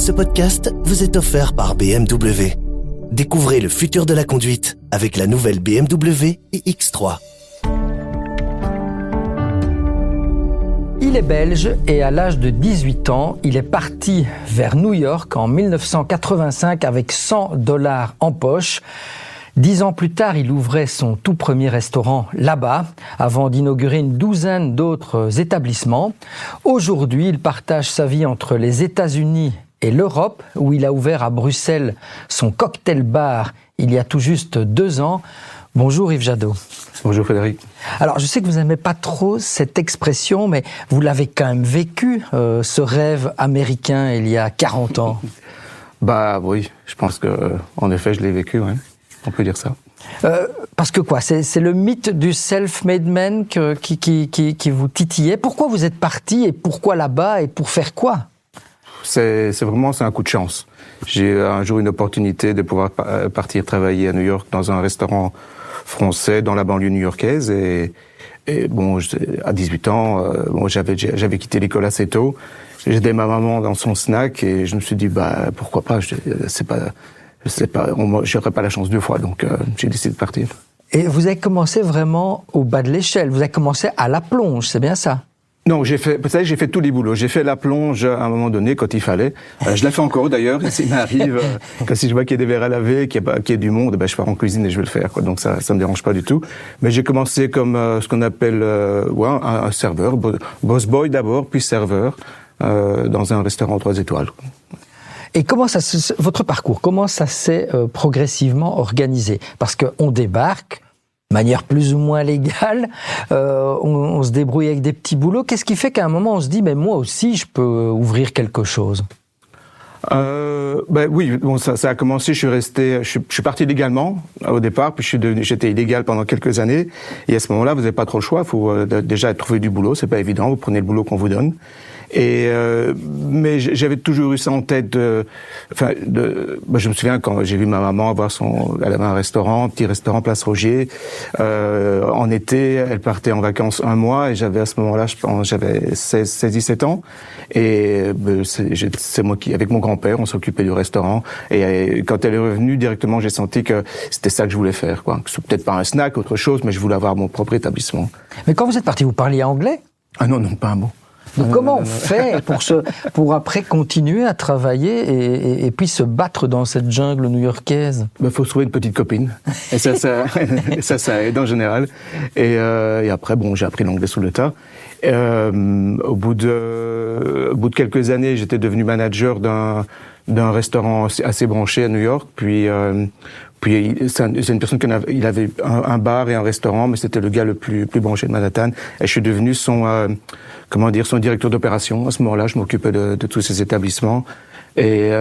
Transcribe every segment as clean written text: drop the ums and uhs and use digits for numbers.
Ce podcast vous est offert par BMW. Découvrez le futur de la conduite avec la nouvelle BMW iX3. Il est belge et à l'âge de 18 ans, il est parti vers New York en 1985 avec $100 en poche. 10 ans plus tard, il ouvrait son tout premier restaurant là-bas, avant d'inaugurer une douzaine d'autres établissements. Aujourd'hui, il partage sa vie entre les États-Unis et l'Europe, où il a ouvert à Bruxelles son cocktail bar il y a tout juste 2 ans. Bonjour Yves Jadot. Bonjour Frédéric. Alors je sais que vous n'aimez pas trop cette expression, mais vous l'avez quand même vécu, ce rêve américain il y a 40 ans. Bah oui, je pense que en effet je l'ai vécu, ouais. On peut dire ça. Parce que quoi, c'est le mythe du self-made man qui vous titillait. Pourquoi vous êtes parti et pourquoi là-bas et pour faire quoi ? C'est un coup de chance. J'ai eu un jour une opportunité de pouvoir partir travailler à New York dans un restaurant français dans la banlieue new-yorkaise et bon, à 18 ans, j'avais quitté l'école assez tôt. J'aidais ma maman dans son snack et je me suis dit pourquoi pas, j'aurais pas la chance 2 fois, donc j'ai décidé de partir. Et vous avez commencé vraiment au bas de l'échelle, vous avez commencé à la plonge, c'est bien ça ? Non, j'ai fait tous les boulots. J'ai fait la plonge à un moment donné quand il fallait. Je la fais encore d'ailleurs. Il m'arrive que si je vois qu'il y a des verres à laver, qu'il y a du monde, je pars en cuisine et je vais le faire, quoi. Donc ça me dérange pas du tout. Mais j'ai commencé comme ce qu'on appelle un serveur, boss boy d'abord, puis serveur dans un restaurant 3 étoiles. Et votre parcours, comment ça s'est progressivement organisé ? Parce qu'on débarque de manière plus ou moins légale, on se débrouille avec des petits boulots. Qu'est-ce qui fait qu'à un moment on se dit mais moi aussi je peux ouvrir quelque chose ? Oui, bon, ça a commencé. Je suis parti légalement au départ, puis j'étais illégal pendant quelques années. Et à ce moment-là, vous n'avez pas trop le choix. Il faut déjà trouver du boulot. C'est pas évident. Vous prenez le boulot qu'on vous donne. Mais j'avais toujours eu ça en tête. Je me souviens quand j'ai vu ma maman elle avait un petit restaurant Place Rogier. En été, elle partait en vacances 1 mois et j'avais à ce moment-là, je pense, j'avais 16-17 ans. Et c'est moi qui, avec mon grand-père, on s'occupait du restaurant. Et quand elle est revenue, directement, j'ai senti que c'était ça que je voulais faire, quoi. C'est peut-être pas un snack, autre chose, mais je voulais avoir mon propre établissement. Mais quand vous êtes parti, vous parliez anglais ? Ah non, pas un mot. Donc comment on fait pour après continuer à travailler et puis se battre dans cette jungle new-yorkaise ? Faut se trouver une petite copine. Et ça aide en général. Et après, j'ai appris l'anglais sous le tas. Au bout de quelques années, j'étais devenu manager d'un restaurant assez branché à New York. Puis c'est une personne il avait un bar et un restaurant, mais c'était le gars le plus branché de Manhattan. Et je suis devenu son directeur d'opération. À ce moment-là, je m'occupais de tous ces établissements. Et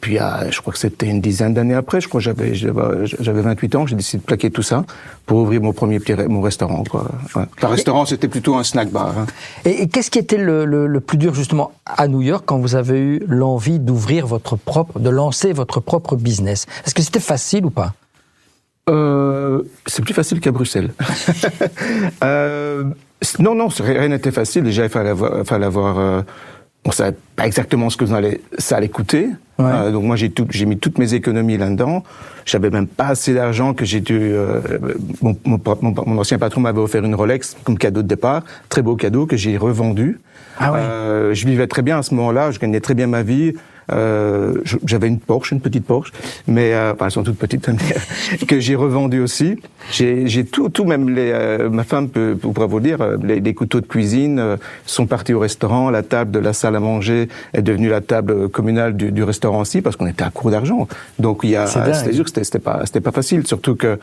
puis, je crois que c'était une dizaine d'années après, je crois que j'avais 28 ans, j'ai décidé de plaquer tout ça pour ouvrir mon restaurant, quoi. Ouais. Le restaurant, c'était plutôt un snack bar. Hein. Et qu'est-ce qui était le plus dur, justement, à New York, quand vous avez eu l'envie de lancer votre propre business ? Est-ce que c'était facile ou pas ? C'est plus facile qu'à Bruxelles. Non, rien n'était facile. Déjà, il fallait avoir on savait pas exactement ce que ça allait coûter. Ouais. Donc moi, j'ai mis toutes mes économies là-dedans. J'avais même pas assez d'argent que j'ai dû. Mon ancien patron m'avait offert une Rolex comme cadeau de départ, très beau cadeau que j'ai revendu. Ah ouais. Je vivais très bien à ce moment-là. Je gagnais très bien ma vie. J'avais une petite Porsche, mais elles sont toutes petites, que j'ai revendu aussi. J'ai tout, même ma femme pourra vous dire, les couteaux de cuisine sont partis au restaurant. La table de la salle à manger est devenue la table communale du restaurant aussi, parce qu'on était à court d'argent. Donc c'était sûr que c'était pas facile, surtout que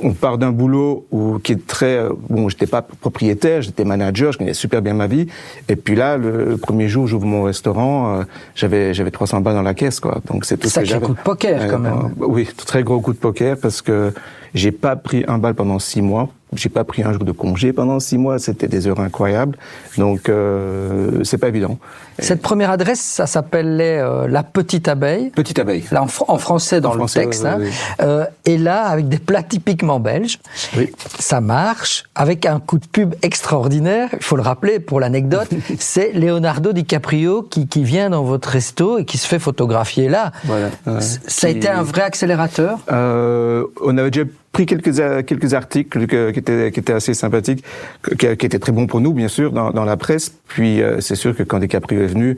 on part d'un boulot qui est très... j'étais pas propriétaire, j'étais manager, je gagnais super bien ma vie. Et puis là, le premier jour où j'ouvre mon restaurant, j'avais 300 balles dans la caisse, quoi. Donc c'est tout ce que j'avais. Sacré coup de poker, quand même. Oui, très gros coup de poker, parce que j'ai pas pris 1 balle pendant 6 mois. j'ai pas pris un jour de congé pendant 6 mois. C'était des heures incroyables. Donc, c'est pas évident. Cette première adresse, ça s'appelait La Petite Abeille. Petite Abeille. Là, en français dans le texte. Oui. Et là, avec des plats typiquement belges, oui. Ça marche avec un coup de pub extraordinaire. Il faut le rappeler pour l'anecdote. C'est Leonardo DiCaprio qui vient dans votre resto et qui se fait photographier là. Voilà. Ça a été un vrai accélérateur. On avait déjà pris quelques articles qui étaient assez sympathiques, qui étaient très bons pour nous, bien sûr, dans la presse. Puis c'est sûr que quand DiCaprio est venu,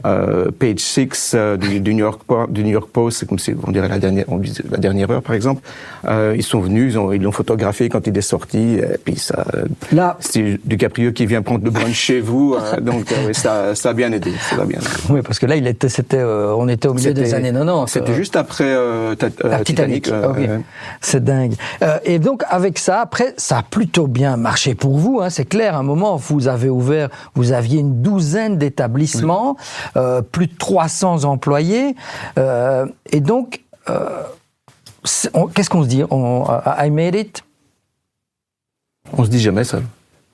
Page 6 du New York Post, c'est comme si on dirait la dernière heure, par exemple, ils sont venus, ils l'ont photographié quand il est sorti. Et puis ça, là, c'est DiCaprio qui vient prendre le brunch chez vous, donc ça a bien aidé. Ça va bien. Oui, parce que là, on était au milieu des années 90. C'était juste après Titanic. Okay. C'est dingue. Et donc, avec ça, après, ça a plutôt bien marché pour vous, hein, c'est clair. À un moment, vous aviez une douzaine d'établissements, plus de 300 employés. Et donc, qu'est-ce qu'on se dit? I made it? On se dit jamais ça.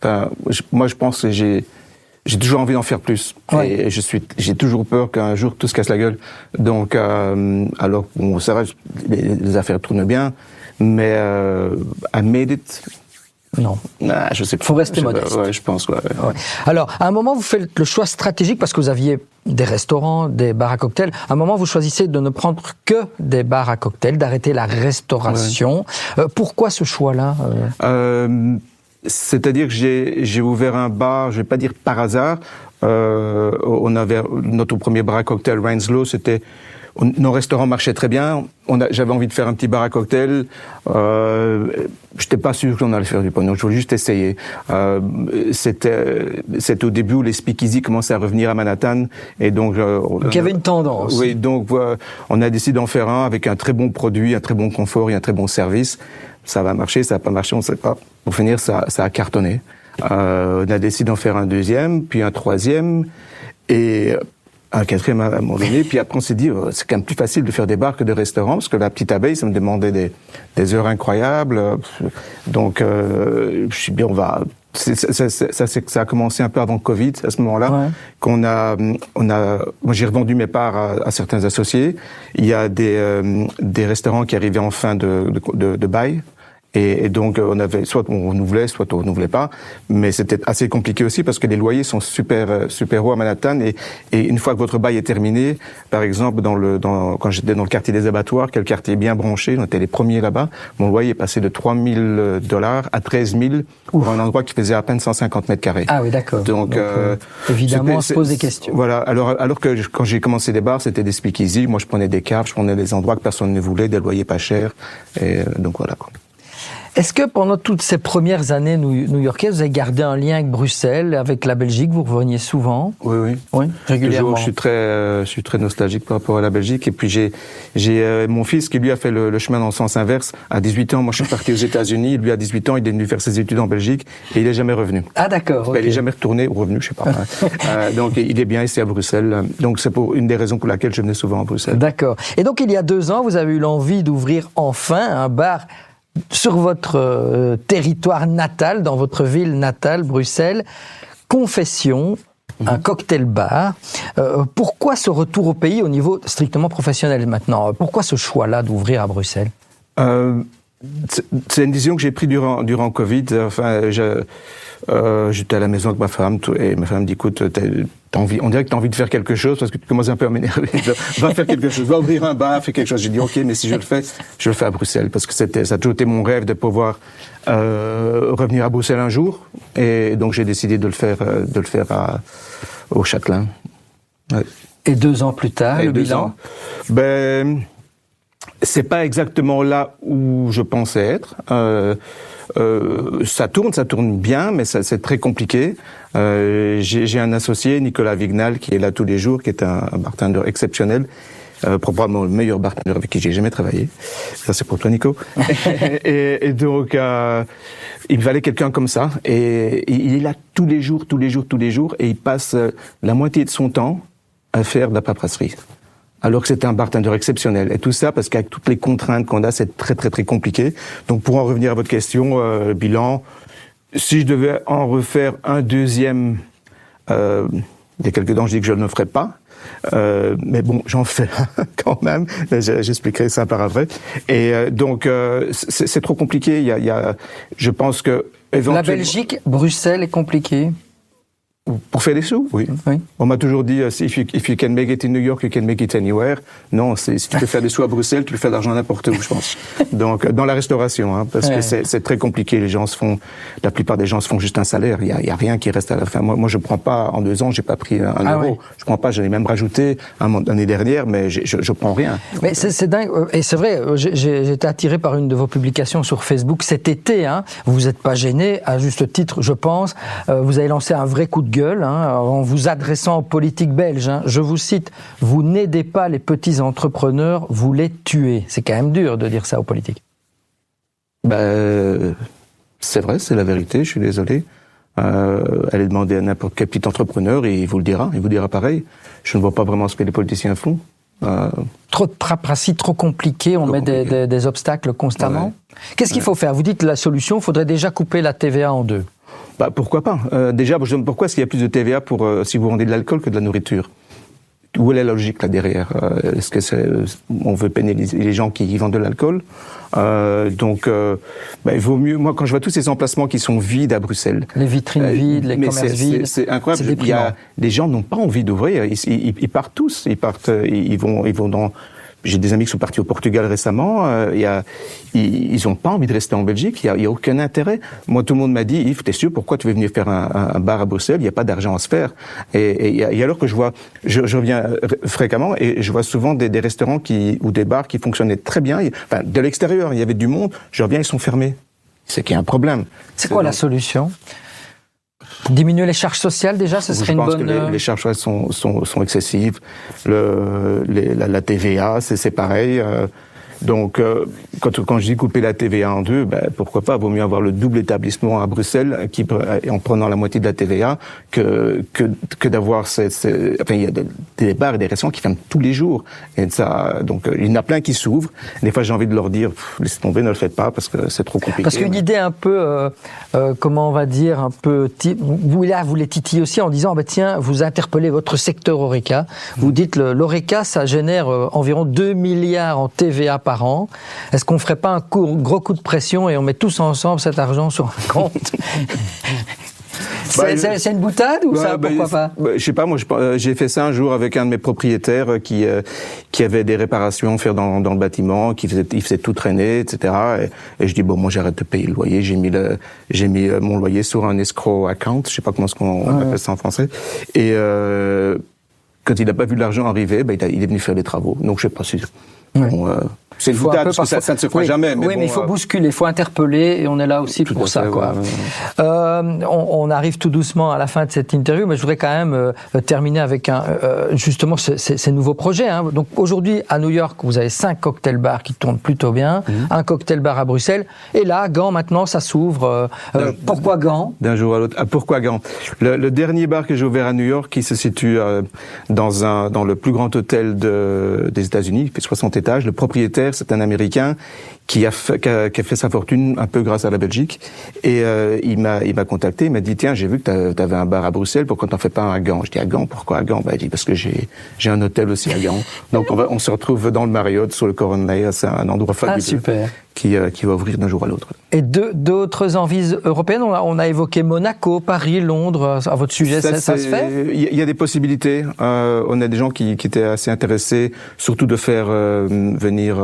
Enfin, moi, je pense que j'ai toujours envie d'en faire plus. Ouais. Et j'ai toujours peur qu'un jour tout se casse la gueule. Donc, alors, bon, ça va, les affaires tournent bien, mais I made it. Non. Je sais pas. Faut rester modeste. Ouais, je pense, ouais. Alors, à un moment, vous faites le choix stratégique parce que vous aviez des restaurants, des bars à cocktails. À un moment, vous choisissez de ne prendre que des bars à cocktails, d'arrêter la restauration. Ouais. Pourquoi ce choix-là? C'est-à-dire que j'ai ouvert un bar, je vais pas dire par hasard. On avait notre premier bar à cocktail, Rainslow, c'était nos restaurants marchaient très bien. J'avais envie de faire un petit bar à cocktail. J'étais pas sûr qu'on allait faire du pognon. Je voulais juste essayer. C'était au début où les speakeasy commençaient à revenir à Manhattan, et donc il y avait une tendance. Oui, donc on a décidé d'en faire un avec un très bon produit, un très bon confort et un très bon service. Ça va marcher, ça va pas marcher, on ne sait pas. Pour finir, ça a cartonné. On a décidé d'en faire un deuxième, puis un troisième, et un quatrième à un moment donné. Puis après, on s'est dit, c'est quand même plus facile de faire des bars que de restaurants, parce que la Petite Abeille, ça me demandait des heures incroyables. Donc, je suis bien, on va... Ça a commencé un peu avant Covid, à ce moment-là, ouais. Moi, j'ai revendu mes parts à certains associés. Il y a des restaurants qui arrivaient en fin de bail. Et donc, soit on renouvelait, soit on renouvelait pas. Mais c'était assez compliqué aussi parce que les loyers sont super hauts à Manhattan. Et une fois que votre bail est terminé, par exemple, quand j'étais dans le quartier des abattoirs, quel quartier bien branché, on était les premiers là-bas, mon loyer est passé de $3,000 à 13,000 pour un endroit qui faisait à peine 150 mètres carrés. Ah oui, d'accord. Donc évidemment, on se pose des questions. Voilà. Alors que quand j'ai commencé les bars, c'était des speakeasy. Moi, je prenais des caves, je prenais des endroits que personne ne voulait, des loyers pas chers. Et donc voilà, quoi. Est-ce que pendant toutes ces premières années new-yorkaises, vous avez gardé un lien avec Bruxelles, avec la Belgique? Vous reveniez souvent? Oui, régulièrement. Toujours, je suis très nostalgique par rapport à la Belgique. Et puis j'ai mon fils qui lui a fait le chemin dans le sens inverse. À 18 ans, moi je suis parti aux États-Unis. Lui à 18 ans, il est venu faire ses études en Belgique et il est jamais revenu. Ah d'accord. Okay. Il est jamais retourné ou revenu, je sais pas. Donc il est bien ici à Bruxelles. Donc c'est une des raisons pour laquelle je venais souvent à Bruxelles. D'accord. Et donc il y a 2 ans, vous avez eu l'envie d'ouvrir enfin un bar sur votre territoire natal, dans votre ville natale, Bruxelles, Confession, un cocktail bar. Pourquoi ce retour au pays au niveau strictement professionnel maintenant? Pourquoi ce choix-là d'ouvrir à Bruxelles? C'est une décision que j'ai prise durant Covid. Enfin, j'étais à la maison avec ma femme et ma femme me dit, écoute, on dirait que tu as envie de faire quelque chose parce que tu commences un peu à m'énerver. Va faire quelque chose, va ouvrir un bar, fais quelque chose. J'ai dit, ok, mais si je le fais à Bruxelles parce que ça a toujours été mon rêve de pouvoir revenir à Bruxelles un jour. Et donc j'ai décidé de le faire au Châtelain. Ouais. Et 2 ans plus tard, le bilan? C'est pas exactement là où je pensais être. Ça tourne bien, mais c'est très compliqué. J'ai un associé, Nicolas Vignal, qui est là tous les jours, qui est un bartender exceptionnel, probablement le meilleur bartender avec qui j'ai jamais travaillé. Ça, c'est pour toi, Nico. et donc, il me fallait quelqu'un comme ça. Et il est là tous les jours, et il passe la moitié de son temps à faire de la paperasserie. alors que c'était un bartender exceptionnel. Et tout ça parce qu'avec toutes les contraintes qu'on a, c'est très très très compliqué. Donc pour en revenir à votre question, bilan, si je devais en refaire un deuxième, il y a quelques temps je dis que je ne le ferais pas. Mais bon, j'en fais quand même. J'expliquerai ça par après. Et donc, c'est trop compliqué. Je pense que la Belgique, Bruxelles est compliqué. Pour faire des sous, oui. On m'a toujours dit, if you can make it in New York, you can make it anywhere. Non, si tu peux faire des sous à Bruxelles, tu peux faire de l'argent n'importe où, je pense. Donc, dans la restauration, parce que c'est très compliqué. La plupart des gens se font juste un salaire. Il y a rien qui reste à la fin. Moi, je prends pas, en 2 ans, j'ai pas pris un euro. Oui. Je prends pas, j'en ai même rajouté l'année dernière, mais je prends rien. Mais c'est dingue. Et c'est vrai, j'ai été attiré par une de vos publications sur Facebook cet été, Vous n'êtes pas gêné, à juste titre, je pense. Vous avez lancé un vrai coup de gueule, en vous adressant aux politiques belges. Je vous cite, « Vous n'aidez pas les petits entrepreneurs, vous les tuez ». C'est quand même dur de dire ça aux politiques. C'est vrai, c'est la vérité, je suis désolé. Allez demander à n'importe quel petit entrepreneur et il vous le dira pareil. Je ne vois pas vraiment ce que les politiciens font. Trop de paperasserie, trop compliqué, on met des obstacles constamment. Ouais. Qu'est-ce qu'il faut faire? Vous dites la solution, il faudrait déjà couper la TVA en 2. Pourquoi pas? Déjà, pourquoi est-ce qu'il y a plus de TVA si vous vendez de l'alcool que de la nourriture? Où est la logique là derrière? Est-ce que on veut pénaliser les gens qui vendent de l'alcool? Il vaut mieux. Moi, quand je vois tous ces emplacements qui sont vides à Bruxelles, les vitrines vides, les commerces vides, c'est incroyable. Les gens n'ont pas envie d'ouvrir. Ils partent tous. Ils vont dans. J'ai des amis qui sont partis au Portugal récemment. Ils n'ont pas envie de rester en Belgique. Il y a aucun intérêt. Moi, tout le monde m'a dit, Yves, t'es sûr, pourquoi tu veux venir faire un bar à Bruxelles? Il n'y a pas d'argent à se faire. Et alors que je reviens fréquemment et je vois souvent des restaurants ou des bars qui fonctionnaient très bien. Enfin, de l'extérieur, il y avait du monde. Je reviens, ils sont fermés. C'est qu'il y a un problème. C'est quoi la solution? Diminuer les charges sociales déjà, ce serait une bonne... Je pense que les charges sociales sont excessives. La TVA, c'est pareil. Donc, quand je dis couper la TVA en 2, pourquoi pas, vaut mieux avoir le double établissement à Bruxelles, en prenant la moitié de la TVA, que d'avoir il y a des bars et des restaurants qui ferment tous les jours. Et ça, donc, il y en a plein qui s'ouvrent. Des fois, j'ai envie de leur dire, laissez tomber, ne le faites pas, parce que c'est trop compliqué. Parce qu'une idée un peu, comment on va dire, un peu, vous les titillez aussi en disant, tiens, vous interpellez votre secteur Horeca. Vous dites, l'Horeca, ça génère environ 2 milliards en TVA par an. Est-ce qu'on ne ferait pas un gros coup de pression et on met tous ensemble cet argent sur un compte? C'est une boutade ou ça? Pourquoi pas? Je sais pas, moi j'ai fait ça un jour avec un de mes propriétaires qui avait des réparations à faire dans le bâtiment, il faisait tout traîner, etc. Et je dis moi j'arrête de payer le loyer, j'ai mis mon loyer sur un escrow account, je sais pas comment on appelle ça en français. Et quand il n'a pas vu l'argent arriver, il est venu faire des travaux. Donc je sais pas si... c'est une boutade, parce que ça ne se fera jamais. Mais il faut bousculer, il faut interpeller, et on est là aussi pour ça. On arrive tout doucement à la fin de cette interview, mais je voudrais quand même terminer avec justement ces nouveaux projets. Donc aujourd'hui, à New York, vous avez 5 cocktail bars qui tournent plutôt bien, un cocktail bar à Bruxelles, et là, Gand, maintenant, ça s'ouvre. Pourquoi Gand? D'un jour à l'autre. Pourquoi Gand? Le dernier bar que j'ai ouvert à New York, qui se situe dans le plus grand hôtel des États-Unis, il fait 60 étages, le propriétaire, c'est un Américain qui a fait sa fortune un peu grâce à la Belgique. Et il m'a contacté, il m'a dit, tiens, j'ai vu que tu avais un bar à Bruxelles, pourquoi t'en fais pas un à Gand? Je dis, à Gand, pourquoi à Gand? Il dit, parce que j'ai un hôtel aussi à Gand. Donc on se retrouve dans le Marriott, sur le Coronel, c'est un endroit fabuleux. Super. Qui va ouvrir d'un jour à l'autre. Et d'autres envies européennes? On a évoqué Monaco, Paris, Londres. À votre sujet, ça se fait? Il y a des possibilités. On a des gens qui étaient assez intéressés, surtout de faire venir...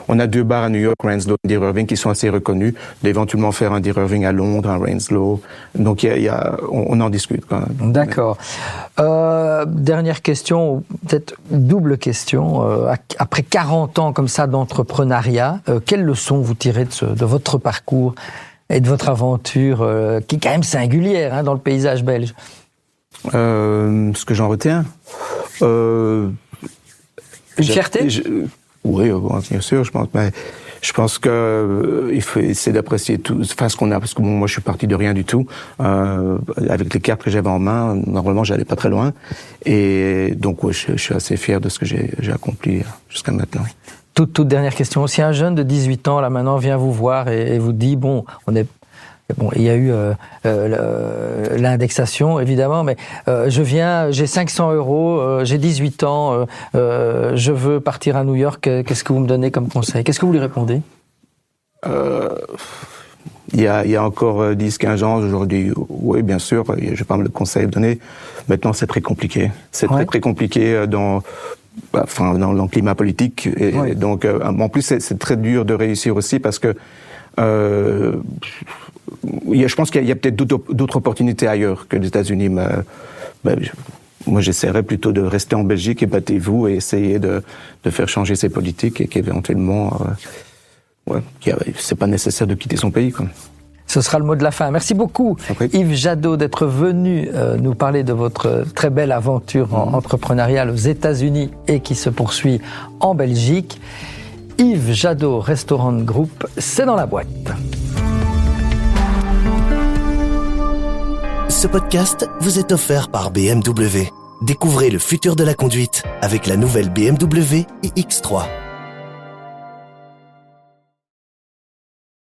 on a 2 bars à New York, Renslow et Deer Irving, qui sont assez reconnus. D'éventuellement faire un Deer Irving à Londres, un Renslow. Donc on en discute quand même. D'accord. Dernière question, peut-être double question. Après 40 ans comme ça d'entrepreneuriat, quelles leçons vous tirez de votre parcours et de votre aventure, qui est quand même singulière dans le paysage belge? Ce que j'en retiens, une fierté? Oui, bien sûr, je pense. Mais Je pense que il faut essayer d'apprécier tout, enfin ce qu'on a, parce que bon, moi je suis parti de rien du tout. Avec les cartes que j'avais en main, normalement j'allais pas très loin, et donc ouais, je suis assez fier de ce que j'ai accompli jusqu'à maintenant. Toute dernière question. Si un jeune de 18 ans là maintenant vient vous voir et vous dit bon, il y a eu l'indexation évidemment, mais je viens, j'ai 500 €, j'ai 18 ans, je veux partir à New York. Qu'est-ce que vous me donnez comme conseil? Qu'est-ce que vous lui répondez? Il y a encore 10-15 ans, aujourd'hui, oui, bien sûr, je vais pas me le conseil donner. Maintenant, c'est très compliqué. C'est très compliqué dans le climat politique. Et donc, en plus, c'est très dur de réussir aussi parce que je pense qu'il y a peut-être d'autres opportunités ailleurs que les États-Unis. Moi, j'essaierais plutôt de rester en Belgique et battez-vous et essayer de faire changer ces politiques et qu'éventuellement, c'est pas nécessaire de quitter son pays, quoi. Ce sera le mot de la fin. Merci beaucoup, Yves Jadot, d'être venu nous parler de votre très belle aventure entrepreneuriale aux États-Unis et qui se poursuit en Belgique. Yves Jadot, Restaurant Group, c'est dans la boîte. Ce podcast vous est offert par BMW. Découvrez le futur de la conduite avec la nouvelle BMW iX3.